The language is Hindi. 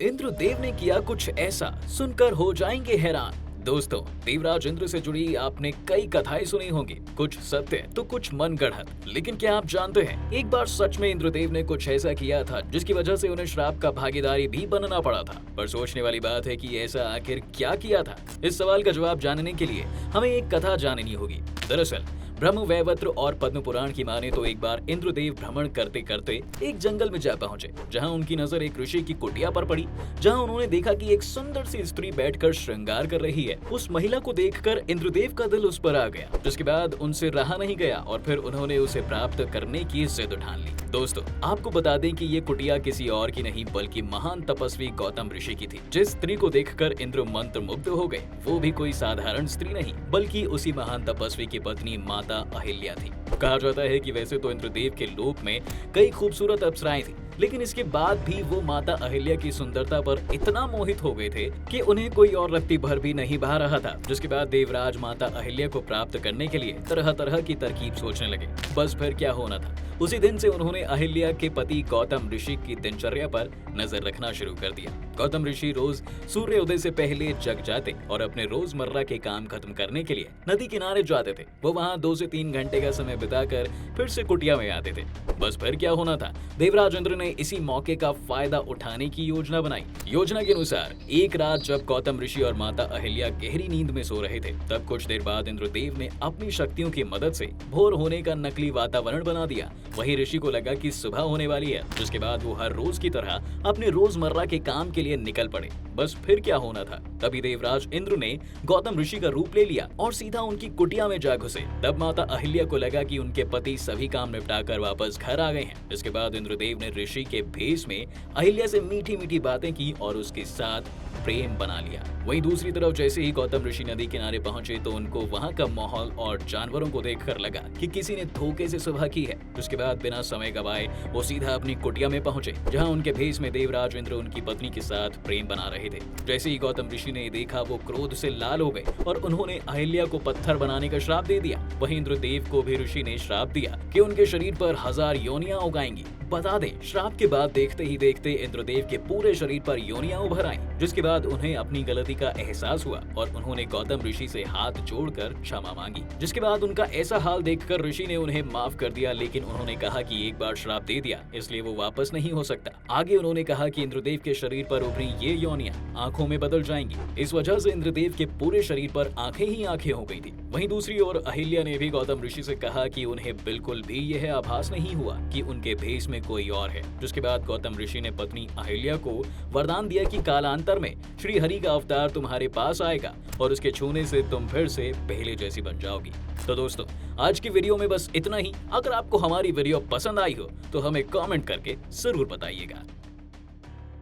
इंद्रदेव ने किया कुछ ऐसा, सुनकर हो जाएंगे हैरान। दोस्तों, देवराज इंद्र से जुड़ी आपने कई कथाएं सुनी होंगी, कुछ सत्य तो कुछ मनगढ़ंत। लेकिन क्या आप जानते हैं, एक बार सच में इंद्रदेव ने कुछ ऐसा किया था जिसकी वजह से उन्हें श्राप का भागीदारी भी बनना पड़ा था। पर सोचने वाली बात है कि ऐसा आखिर क्या किया था। इस सवाल का जवाब जानने के लिए हमें एक कथा जाननी होगी। दरअसल ब्रह्म वैवर्त और पद्म पुराण की माने तो एक बार इंद्रदेव भ्रमण करते करते एक जंगल में जा पहुंचे, जहां उनकी नजर एक ऋषि की कुटिया पर पड़ी, जहां उन्होंने देखा कि एक सुंदर सी स्त्री बैठकर श्रृंगार कर रही है। उस महिला को देखकर इंद्रदेव का दिल उस पर आ गया, जिसके बाद उनसे रहा नहीं गया और फिर उन्होंने उसे प्राप्त करने की जिद ठान ली। दोस्तों, आपको बता दें कि ये कुटिया किसी और की नहीं बल्कि महान तपस्वी गौतम ऋषि की थी। जिस स्त्री को देखकर इंद्र मंत्र मुग्ध हो गए, वो भी कोई साधारण स्त्री नहीं बल्कि उसी महान तपस्वी की पत्नी माता अहिल्या थी। कहा जाता है कि वैसे तो इंद्रदेव के लोक में कई खूबसूरत अप्सराएं थी, लेकिन इसके बाद भी वो माता अहिल्या की सुंदरता पर इतना मोहित हो गए थे कि उन्हें कोई और रत्ती भर भी नहीं बहा रहा था। जिसके बाद देवराज माता अहिल्या को प्राप्त करने के लिए तरह तरह की तरकीब सोचने लगे। बस फिर क्या होना था, उसी दिन से उन्होंने अहिल्या के पति गौतम ऋषि की दिनचर्या पर नजर रखना शुरू कर दिया। गौतम ऋषि रोज सूर्योदय से पहले जग जाते और अपने रोजमर्रा के काम खत्म करने के लिए नदी किनारे जाते थे। वो वहाँ 2 से 3 घंटे का समय बिताकर फिर से कुटिया में आते थे। बस फिर क्या होना था, देवराज इंद्र ने इसी मौके का फायदा उठाने की योजना बनाई। योजना के अनुसार एक रात जब गौतम ऋषि और माता अहिल्या गहरी नींद में सो रहे थे, तब कुछ देर बाद इंद्रदेव ने अपनी शक्तियों की मदद से भोर होने का नकली वातावरण बना दिया। वहीं ऋषि को लगा कि सुबह होने वाली है, जिसके बाद वो हर रोज की तरह अपने रोजमर्रा के काम के लिए निकल पड़े। बस फिर क्या होना था, तभी देवराज इंद्र ने गौतम ऋषि का रूप ले लिया और सीधा उनकी कुटिया में जा घुसे। तब माता अहिल्या को लगा कि उनके पति सभी काम निपटाकर वापस घर आ गए हैं। इसके बाद इंद्रदेव ने ऋषि के भेष में अहिल्या से मीठी मीठी बातें की और उसके साथ प्रेम बना लिया। वहीं दूसरी तरफ जैसे ही गौतम ऋषि नदी किनारे पहुंचे तो उनको वहां का माहौल और जानवरों को देखकर लगा कि किसी ने धोखे से सुबह की है। उसके बाद बिना समय गवाए वो सीधा अपनी कुटिया में पहुंचे, जहां उनके भेष में देवराज इंद्र उनकी पत्नी के साथ प्रेम बना रहे थे। जैसे ही गौतम ऋषि ने देखा, वो क्रोध से लाल हो गए और उन्होंने अहिल्या को पत्थर बनाने का श्राप दे दिया। वहीं इंद्रदेव को भी ऋषि ने श्राप दिया कि उनके शरीर पर 1000 योनियां उगाएंगी। बता दें, श्राप के बाद देखते ही देखते इंद्रदेव के पूरे शरीर पर योनियां उभर आईं, जिसके बाद उन्हें अपनी गलती का एहसास हुआ और उन्होंने गौतम ऋषि से हाथ जोड़कर क्षमा मांगी। जिसके बाद उनका ऐसा हाल देखकर ऋषि ने उन्हें माफ कर दिया, लेकिन उन्होंने कहा कि एक बार श्राप दे दिया इसलिए वो वापस नहीं हो सकता। आगे उन्होंने कहा कि इंद्रदेव के शरीर पर उभरी ये योनियां आंखों में बदल जाएंगी। इस वजह से इंद्रदेव के पूरे शरीर पर आंखें ही आंखें हो गई थी। वहीं दूसरी ओर अहिल्या ने भी गौतम ऋषि से कहा कि उन्हें बिल्कुल भी यह आभास नहीं हुआ कि उनके भेष में कोई और है। जिसके बाद गौतम ऋषि ने पत्नी अहिल्या को वरदान दिया कि कालांतर में श्री हरि का अवतार तुम्हारे पास आएगा और उसके छूने से तुम फिर से पहले जैसी बन जाओगी। तो दोस्तों, आज की वीडियो में बस इतना ही। अगर आपको हमारी वीडियो पसंद आई हो तो हमें कमेंट करके जरूर बताइएगा।